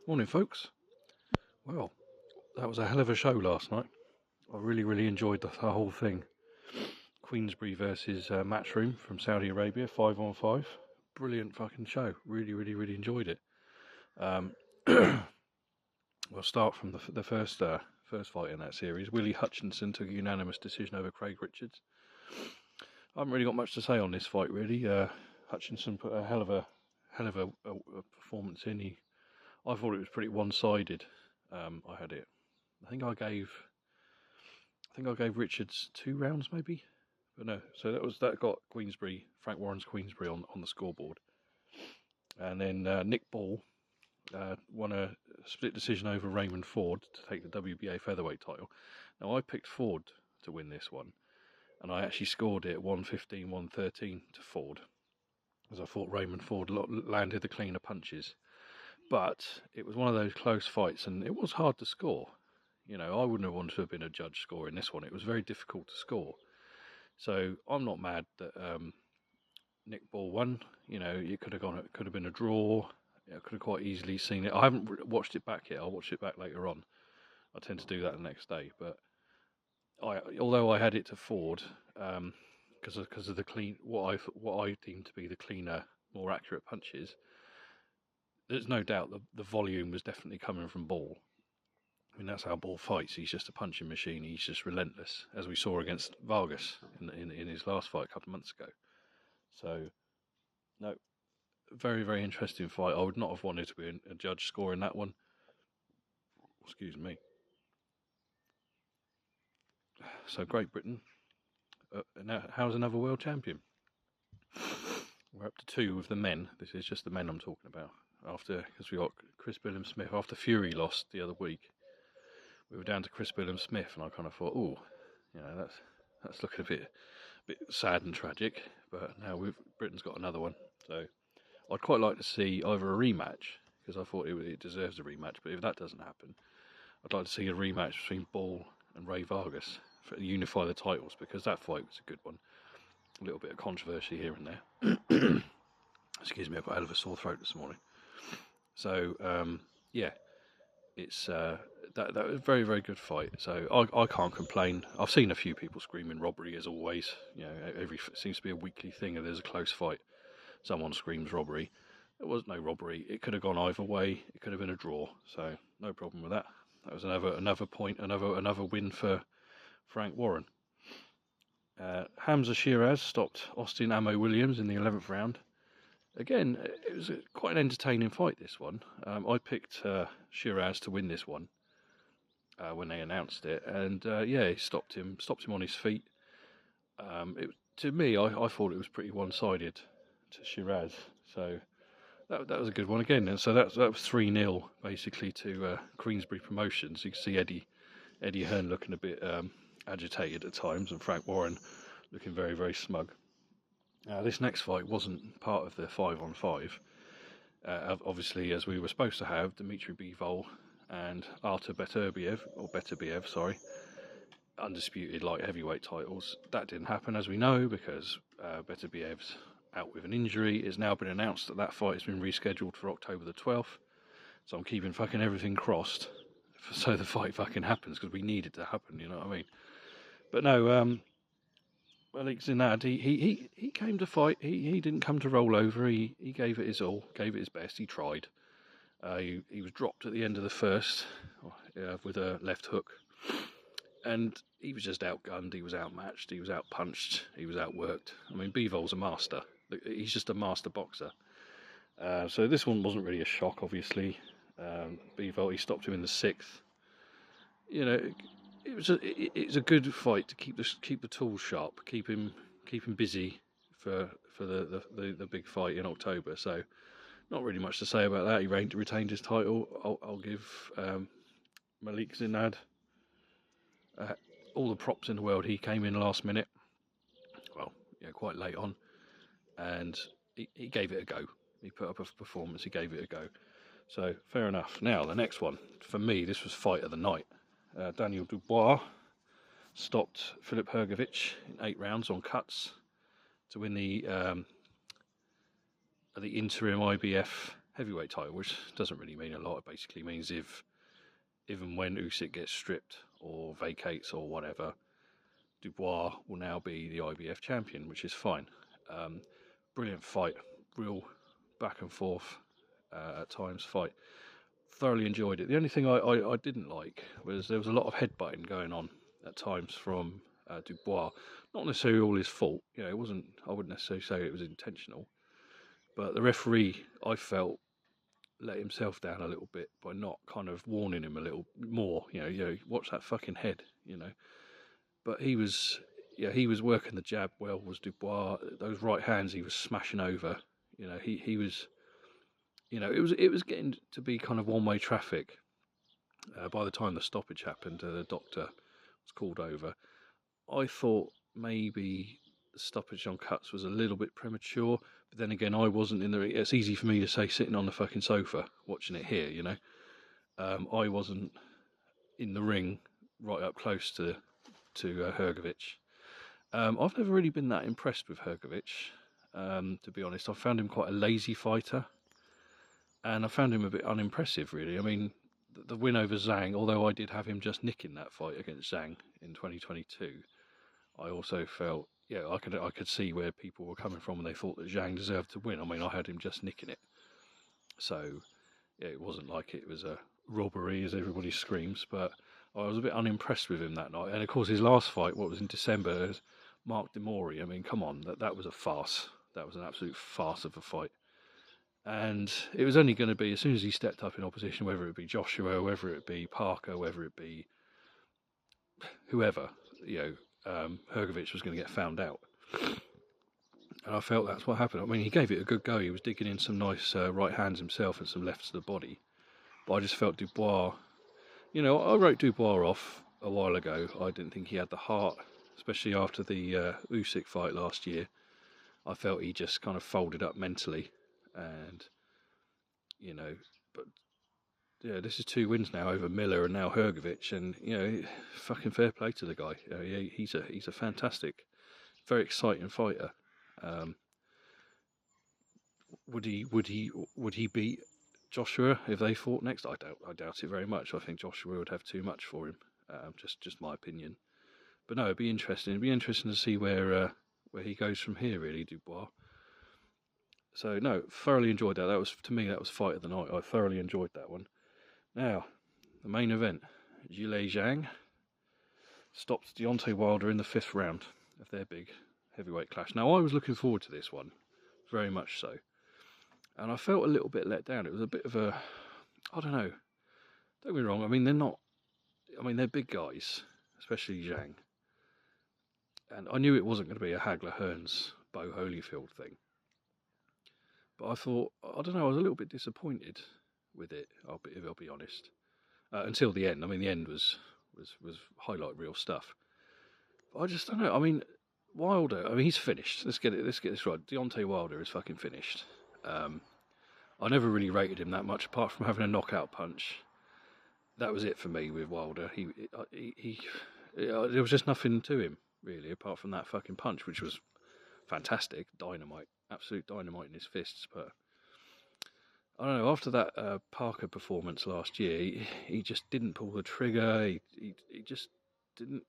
Morning, folks. Well, that was a hell of a show last night. I really enjoyed the whole thing. Queensbury versus Matchroom from Saudi Arabia, 5-on-5. Brilliant fucking show. Really enjoyed it. We'll start from the first fight in that series. Willie Hutchinson took a unanimous decision over Craig Richards. I haven't really got much to say on this fight, really. Hutchinson put a hell of a performance in. I thought it was pretty one-sided. I think I gave Richards 2 rounds, maybe, but no. So that got Frank Warren's Queensbury on the scoreboard, and then Nick Ball won a split decision over Raymond Ford to take the WBA Featherweight title. Now I picked Ford to win this one, and I actually scored it 115-113 to Ford, as I thought Raymond Ford landed the cleaner punches. But it was one of those close fights, and it was hard to score. You know, I wouldn't have wanted to have been a judge scoring this one. It was very difficult to score. So I'm not mad that Nick Ball won. You know, it could have been a draw. I could have quite easily seen it. I haven't watched it back yet. I'll watch it back later on. I tend to do that the next day. But although I had it to Ford, because of the clean, what I deemed to be the cleaner, more accurate punches. There's no doubt the volume was definitely coming from Ball. I mean, that's how Ball fights. He's just a punching machine. He's just relentless, as we saw against Vargas in his last fight a couple of months ago. So, no, very interesting fight. I would not have wanted to be a judge scoring that one. Excuse me. So, Great Britain. Now, how's another world champion? We're up to 2 with the men. This is just the men I'm talking about. Because we got Chris Billam-Smith after Fury lost the other week. We were down to Chris Billam-Smith, and I kind of thought, that's looking a bit sad and tragic. But now Britain's got another one, so I'd quite like to see either a rematch, because I thought it deserves a rematch. But if that doesn't happen, I'd like to see a rematch between Ball and Ray Vargas to unify the titles, because that fight was a good one. A little bit of controversy here and there. Excuse me, I've got a hell of a sore throat this morning. So it's that was a very good fight. So I can't complain. I've seen a few people screaming robbery, as always. You know, it seems to be a weekly thing. If there's a close fight, someone screams robbery. There was no robbery. It could have gone either way. It could have been a draw. So no problem with that. That was another point, another win for Frank Warren. Hamzah Shiraz stopped Austin Ammo Williams in the 11th round. Again, it was quite an entertaining fight, this one. I picked Shiraz to win this one when they announced it, and he stopped him on his feet. To me, I thought it was pretty one-sided to Shiraz, so that was a good one again. And so that was 3-0 basically to Queensbury Promotions. You can see Eddie Hearn looking a bit agitated at times, and Frank Warren looking very smug. This next fight wasn't part of the 5-on-5. Obviously, as we were supposed to have, Dmitri Bivol and Artur Beterbiev, undisputed light heavyweight titles. That didn't happen, as we know, because Beterbiev's out with an injury. It's now been announced that fight has been rescheduled for October the 12th. So I'm keeping fucking everything crossed so the fight fucking happens, because we need it to happen, you know what I mean? But no, Malik Zinad, he came to fight. He didn't come to roll over. He gave it his all, gave it his best. He tried. He was dropped at the end of the first with a left hook, and he was just outgunned. He was outmatched. He was outpunched. He was outworked. I mean, Bivol's a master. He's just a master boxer. So this one wasn't really a shock, obviously. Bivol, he stopped him in the 6th. You know, it was a good fight to keep the tools sharp, keep him busy for the big fight in October. So not really much to say about that. He retained his title. I'll give Malik Zinad all the props in the world. He came in last minute, quite late on, and he gave it a go. He put up a performance. He gave it a go. So fair enough. Now the next one for me, this was fight of the night. Daniel Dubois stopped Filip Hrgovic in 8 rounds on cuts to win the interim IBF heavyweight title, which doesn't really mean a lot. It basically means if even when Usyk gets stripped or vacates or whatever, Dubois will now be the IBF champion, which is fine. Brilliant fight, real back and forth at times fight. Thoroughly enjoyed it. The only thing I didn't like was there was a lot of headbutting going on at times from Dubois. Not necessarily all his fault. It wasn't. I wouldn't necessarily say it was intentional. But the referee, I felt, let himself down a little bit by not kind of warning him a little more. Watch that fucking head. But he was working the jab well. Was Dubois, those right hands he was smashing over. He was. It was getting to be kind of one-way traffic. By the time the stoppage happened, the doctor was called over. I thought maybe the stoppage on cuts was a little bit premature, but then again, I wasn't in the ring. It's easy for me to say sitting on the fucking sofa watching it here, I wasn't in the ring right up close to Hrgovic. I've never really been that impressed with Hrgovic, to be honest. I found him quite a lazy fighter. And I found him a bit unimpressive, really. I mean, the win over Zhang, although I did have him just nicking that fight against Zhang in 2022, I also felt, I could see where people were coming from when they thought that Zhang deserved to win. I mean, I had him just nicking it. So, it wasn't like it was a robbery, as everybody screams, but I was a bit unimpressed with him that night. And of course, his last fight, what was in December, Mark Demori. I mean, come on, that was a farce. That was an absolute farce of a fight. And it was only going to be, as soon as he stepped up in opposition, whether it be Joshua, whether it be Parker, whether it be whoever, Hrgovic was going to get found out. And I felt that's what happened. I mean, he gave it a good go. He was digging in some nice right hands himself and some lefts to the body. But I just felt Dubois, I wrote Dubois off a while ago. I didn't think he had the heart, especially after the Usyk fight last year. I felt he just kind of folded up mentally. And, but yeah, this is 2 wins now over Miller and now Hrgovic, and fucking fair play to the guy. He's a fantastic, very exciting fighter. Would he beat Joshua if they fought next? I doubt it very much. I think Joshua would have too much for him. Just my opinion. But no, it'd be interesting. It'd be interesting to see where he goes from here. Really, Dubois. So, no, thoroughly enjoyed that. To me, that was fight of the night. I thoroughly enjoyed that one. Now, the main event. Zhilei Zhang stopped Deontay Wilder in the 5th round of their big heavyweight clash. Now, I was looking forward to this one, very much so. And I felt a little bit let down. It was a bit of a, I don't know. Don't get me wrong. I mean, they're big guys, especially Zhang. And I knew it wasn't going to be a Hagler-Hearns, Bo Holyfield thing. But I thought, I don't know, I was a little bit disappointed with it, I'll be honest. Until the end. I mean, the end was highlight reel stuff. But I just don't know. I mean, Wilder, he's finished. Let's get this right. Deontay Wilder is fucking finished. I never really rated him that much, apart from having a knockout punch. That was it for me with Wilder. There was just nothing to him, really, apart from that fucking punch, which was fantastic, dynamite, absolute dynamite in his fists. But I don't know, after that Parker performance last year, he just didn't pull the trigger. He just didn't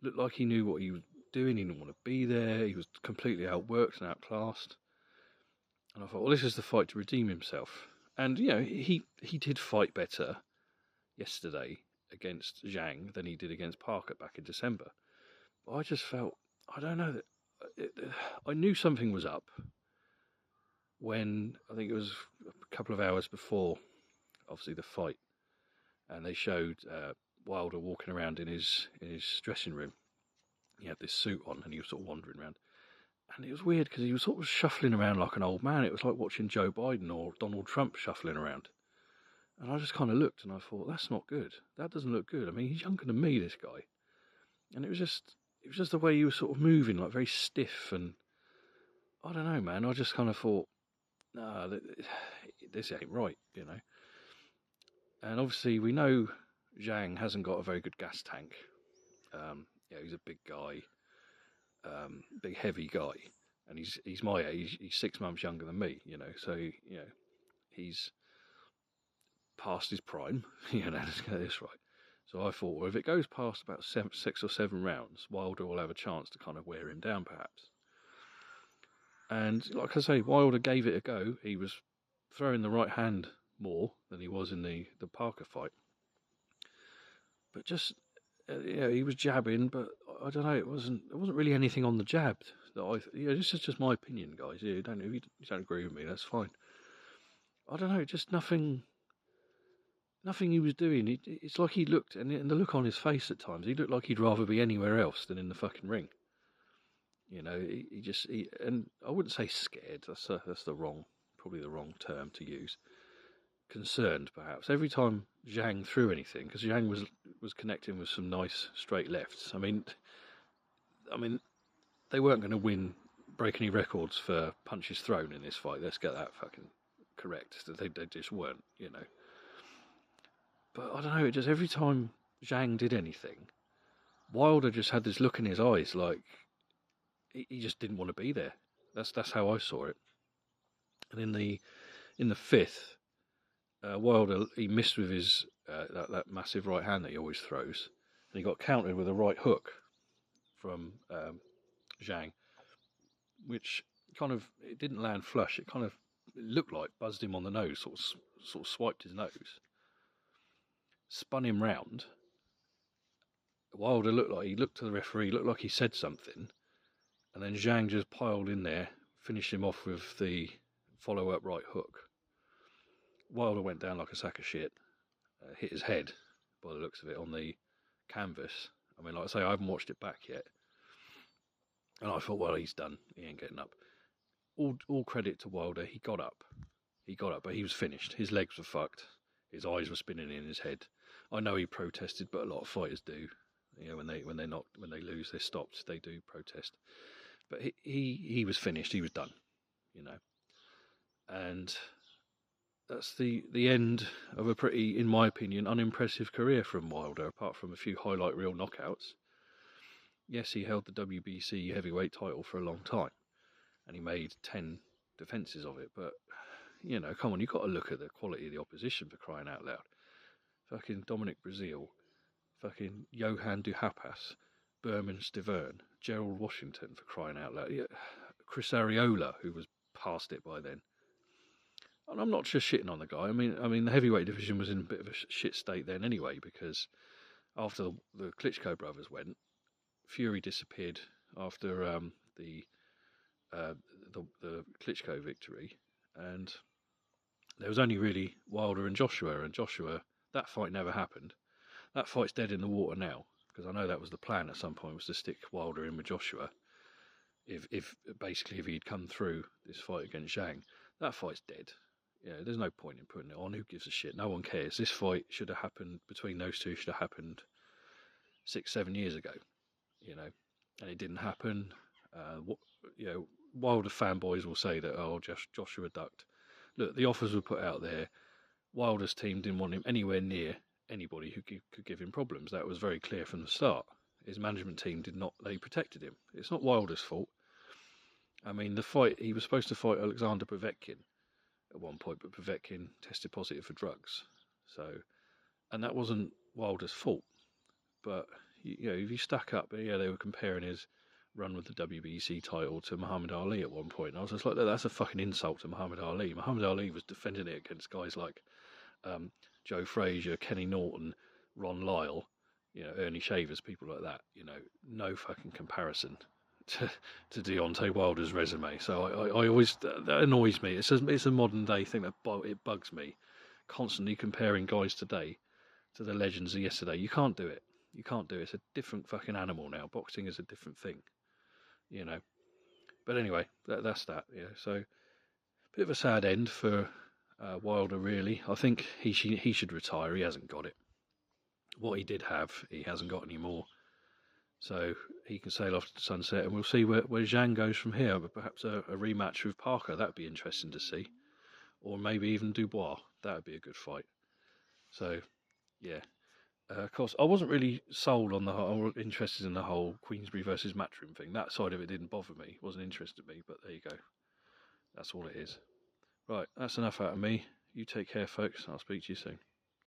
look like he knew what he was doing. He didn't want to be there. He was completely outworked and outclassed. And I thought, well, this is the fight to redeem himself. And he did fight better yesterday against Zhang than he did against Parker back in December. But I just felt, I don't know, I knew something was up when, I think it was a couple of hours before, obviously, the fight, and they showed Wilder walking around in his dressing room. He had this suit on and he was sort of wandering around. And it was weird because he was sort of shuffling around like an old man. It was like watching Joe Biden or Donald Trump shuffling around. And I just kind of looked and I thought, that's not good. That doesn't look good. I mean, he's younger than me, this guy. And it was just the way he was sort of moving, like very stiff. And I don't know, man. I just kind of thought, nah, this ain't right, And obviously we know Zhang hasn't got a very good gas tank. He's a big guy, big heavy guy, and he's my age. He's 6 months younger than me, So he's past his prime. Let's get this right. So I thought, well, if it goes past about 6 or 7 rounds, Wilder will have a chance to kind of wear him down, perhaps. And like I say, Wilder gave it a go. He was throwing the right hand more than he was in the Parker fight. But just, he was jabbing, but I don't know, it wasn't really anything on the jab that this is just my opinion, guys. If you don't agree with me, that's fine. I don't know, just nothing he was doing. It's like he looked, and the look on his face at times, he looked like he'd rather be anywhere else than in the fucking ring. And I wouldn't say scared. That's probably the wrong term to use. Concerned, perhaps. Every time Zhang threw anything, because Zhang was connecting with some nice straight lefts. I mean, they weren't going to break any records for punches thrown in this fight. Let's get that fucking correct. They just weren't, But I don't know. Just every time Zhang did anything, Wilder just had this look in his eyes, like he just didn't want to be there. That's how I saw it. And in the fifth, Wilder, he missed with his that massive right hand that he always throws, and he got countered with a right hook from Zhang, which it didn't land flush. It looked like buzzed him on the nose, sort of swiped his nose, spun him round. Wilder looked to the referee, looked like he said something, and then Zhang just piled in there, finished him off with the follow-up right hook. Wilder went down like a sack of shit, hit his head, by the looks of it, on the canvas. I mean, like I say, I haven't watched it back yet. And I thought, well, he's done. He ain't getting up. All credit to Wilder. He got up, but he was finished. His legs were fucked. His eyes were spinning in his head. I know he protested, but a lot of fighters do. When they lose, they're stopped. They do protest. But he was finished. He was done. And that's the end of a pretty, in my opinion, unimpressive career from Wilder, apart from a few highlight reel knockouts. Yes, he held the WBC heavyweight title for a long time, and he made 10 defences of it, but, come on, you've got to look at the quality of the opposition, for crying out loud. Fucking Dominic Breazeale, fucking Johan Duhapas, Berman Stiverne, Gerald Washington, for crying out loud. Yeah, Chris Arreola, who was past it by then. And I'm not just shitting on the guy. I mean, the heavyweight division was in a bit of a shit state then anyway, because after the Klitschko brothers went, Fury disappeared after the Klitschko victory, and there was only really Wilder and Joshua. And Joshua, that fight never happened. That fight's dead in the water now, because I know that was the plan at some point, was to stick Wilder in with Joshua. If he'd come through this fight against Zhang, that fight's dead. There's no point in putting it on. Who gives a shit? No one cares. This fight should have happened between those two. Should have happened 6-7 years ago, and it didn't happen. Wilder fanboys will say that Joshua ducked. Look, the offers were put out there. Wilder's team didn't want him anywhere near anybody who could give him problems. That was very clear from the start. His management team did not. They protected him. It's not Wilder's fault. I mean, the fight, he was supposed to fight Alexander Povetkin at one point, but Povetkin tested positive for drugs. And that wasn't Wilder's fault. But, if you stack up, they were comparing his run with the WBC title to Muhammad Ali at one point. And I was just like, that's a fucking insult to Muhammad Ali. Muhammad Ali was defending it against guys like Joe Frazier, Kenny Norton, Ron Lyle, Ernie Shavers, people like that. No fucking comparison to Deontay Wilder's resume. So I always, that annoys me. It's a modern day thing that it bugs me. Constantly comparing guys today to the legends of yesterday. You can't do it. It's a different fucking animal now. Boxing is a different thing, But anyway, that's that. So bit of a sad end for Wilder, really. I think he should retire. He hasn't got it. What he did have, he hasn't got anymore. So he can sail off to the sunset, and we'll see where Zhang goes from here. But perhaps a rematch with Parker, that'd be interesting to see. Or maybe even Dubois. That would be a good fight. So, yeah. Of course, I wasn't really sold on or interested in the whole Queensberry versus Matchroom thing. That side of it didn't bother me. It wasn't interested me, but there you go. That's all it is. Right, that's enough out of me. You take care, folks. I'll speak to you soon.